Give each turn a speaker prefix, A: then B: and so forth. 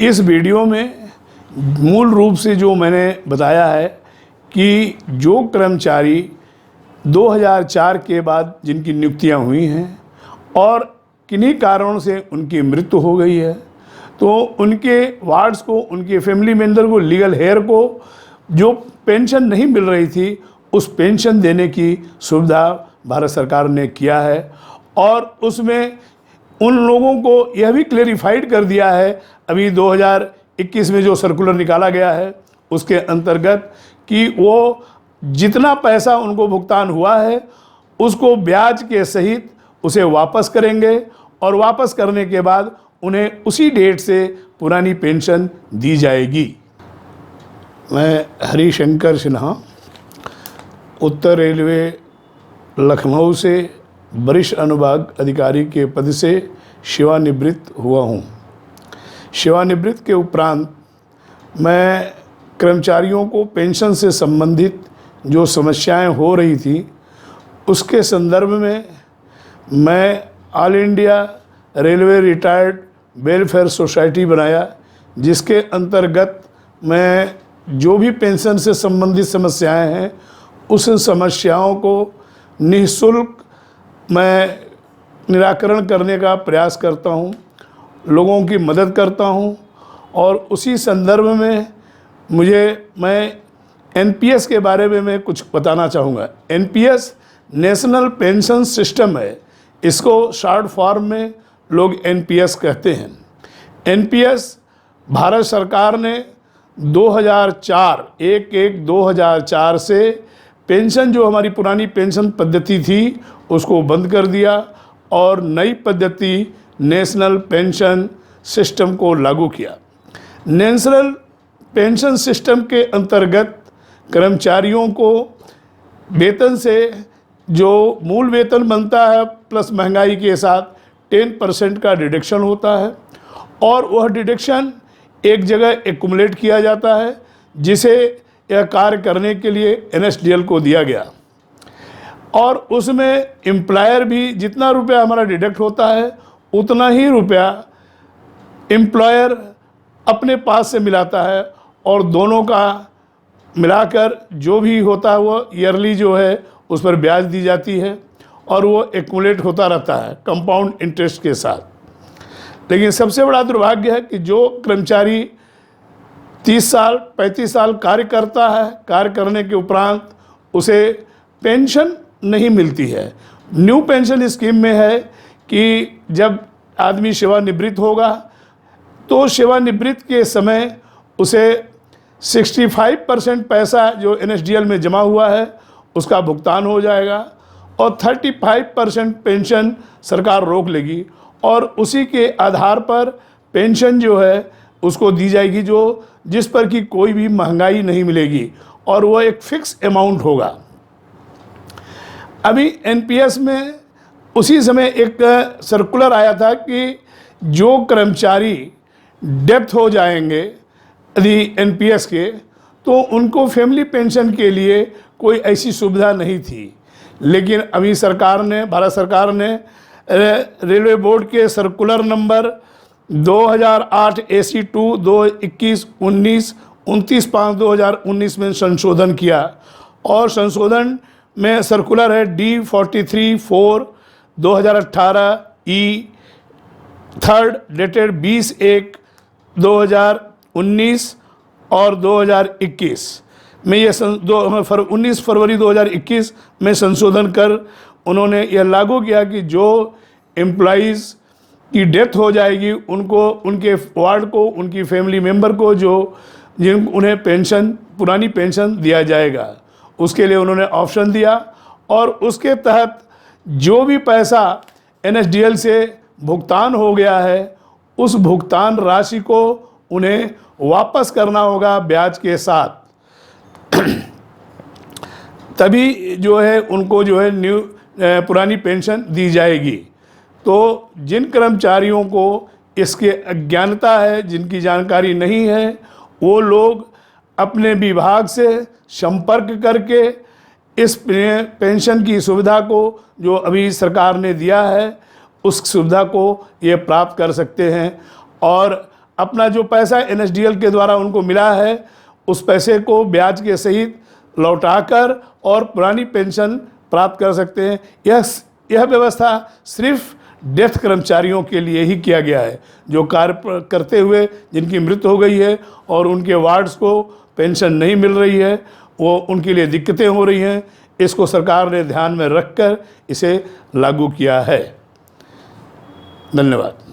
A: इस वीडियो में मूल रूप से जो मैंने बताया है कि जो कर्मचारी 2004 के बाद जिनकी नियुक्तियां हुई हैं और किन्हीं कारणों से उनकी मृत्यु हो गई है, तो उनके वार्ड्स को, उनके फैमिली मेंबर को, लीगल हेयर को जो पेंशन नहीं मिल रही थी, उस पेंशन देने की सुविधा भारत सरकार ने किया है। और उसमें उन लोगों को यह भी क्लेरिफाइड कर दिया है अभी 2021 में जो सर्कुलर निकाला गया है उसके अंतर्गत कि वो जितना पैसा उनको भुगतान हुआ है उसको ब्याज के सहित उसे वापस करेंगे और वापस करने के बाद उन्हें उसी डेट से पुरानी पेंशन दी जाएगी। मैं हरिशंकर सिन्हा उत्तर रेलवे लखनऊ से वरिष्ठ अनुभाग अधिकारी के पद से सेवानिवृत्त हुआ हूँ। सेवानिवृत्त के उपरांत मैं कर्मचारियों को पेंशन से संबंधित जो समस्याएं हो रही थी उसके संदर्भ में मैं all India railway retired welfare society बनाया, जिसके अंतर्गत मैं जो भी पेंशन से संबंधित समस्याएं हैं उस समस्याओं को निःशुल्क मैं निराकरण करने का प्रयास करता हूं, लोगों की मदद करता हूं। और उसी संदर्भ में मैं एनपीएस के बारे में मैं कुछ बताना चाहूँगा। एनपीएस नेशनल पेंशन सिस्टम है, इसको शॉर्ट फॉर्म में लोग एनपीएस कहते हैं। एनपीएस भारत सरकार ने 2004 से पेंशन, जो हमारी पुरानी पेंशन पद्धति थी उसको बंद कर दिया और नई पद्धति नेशनल पेंशन सिस्टम को लागू किया। नेशनल पेंशन सिस्टम के अंतर्गत कर्मचारियों को वेतन से जो मूल वेतन बनता है प्लस महंगाई के साथ 10% का डिडक्शन होता है और वह डिडक्शन एक जगह एक्युमुलेट किया जाता है, जिसे यह कार्य करने के लिए एनएसडीएल को दिया गया। और उसमें एम्प्लॉयर भी जितना रुपया हमारा डिडक्ट होता है उतना ही रुपया एम्प्लॉयर अपने पास से मिलाता है और दोनों का मिलाकर जो भी होता है वो ईयरली जो है उस पर ब्याज दी जाती है और वो एक्युमुलेट होता रहता है कंपाउंड इंटरेस्ट के साथ। लेकिन सबसे बड़ा दुर्भाग्य है कि जो कर्मचारी 30 साल 35 साल कार्य करता है, कार्य करने के उपरांत उसे पेंशन नहीं मिलती है। न्यू पेंशन स्कीम में है कि जब आदमी सेवानिवृत्त होगा तो सेवानिवृत्त के समय उसे 65% पैसा जो एनएसडीएल में जमा हुआ है उसका भुगतान हो जाएगा और 35% पेंशन सरकार रोक लेगी और उसी के आधार पर पेंशन जो है उसको दी जाएगी, जो जिस पर कि कोई भी महंगाई नहीं मिलेगी और वो एक फिक्स अमाउंट होगा। अभी एनपीएस में उसी समय एक सर्कुलर आया था कि जो कर्मचारी डेथ हो जाएंगे यदि एनपीएस के, तो उनको फैमिली पेंशन के लिए कोई ऐसी सुविधा नहीं थी। लेकिन अभी भारत सरकार ने रेलवे बोर्ड के सर्कुलर नंबर 2008 AC2 2021-19 29/5/2019 में संशोधन किया और संशोधन में सर्कुलर है D43/4 2018 E 3rd डेटेड 20/1/2019 और 2021 में ये 19 फरवरी 2021 में संशोधन कर उन्होंने यह लागू किया कि जो एम्प्लॉइज़ की डेथ हो जाएगी उनको, उनके वार्ड को, उनकी फैमिली मेंबर को उन्हें पेंशन, पुरानी पेंशन दिया जाएगा। उसके लिए उन्होंने ऑप्शन दिया और उसके तहत जो भी पैसा एनएसडीएल से भुगतान हो गया है उस भुगतान राशि को उन्हें वापस करना होगा ब्याज के साथ। तभी जो है उनको जो है पुरानी पेंशन दी जाएगी। तो जिन कर्मचारियों को इसके अज्ञानता है, जिनकी जानकारी नहीं है, वो लोग अपने विभाग से संपर्क करके इस पेंशन की सुविधा को जो अभी सरकार ने दिया है उस सुविधा को ये प्राप्त कर सकते हैं। और अपना जो पैसा NSDL के द्वारा उनको मिला है उस पैसे को ब्याज के सहित लौटाकर और पुरानी पेंशन प्राप्त कर सकते हैं। यह व्यवस्था सिर्फ डेथ कर्मचारियों के लिए ही किया गया है, जो कार्य करते हुए जिनकी मृत्यु हो गई है और उनके वार्ड्स को पेंशन नहीं मिल रही है, वो उनके लिए दिक्कतें हो रही हैं। इसको सरकार ने ध्यान में रखकर इसे लागू किया है। धन्यवाद।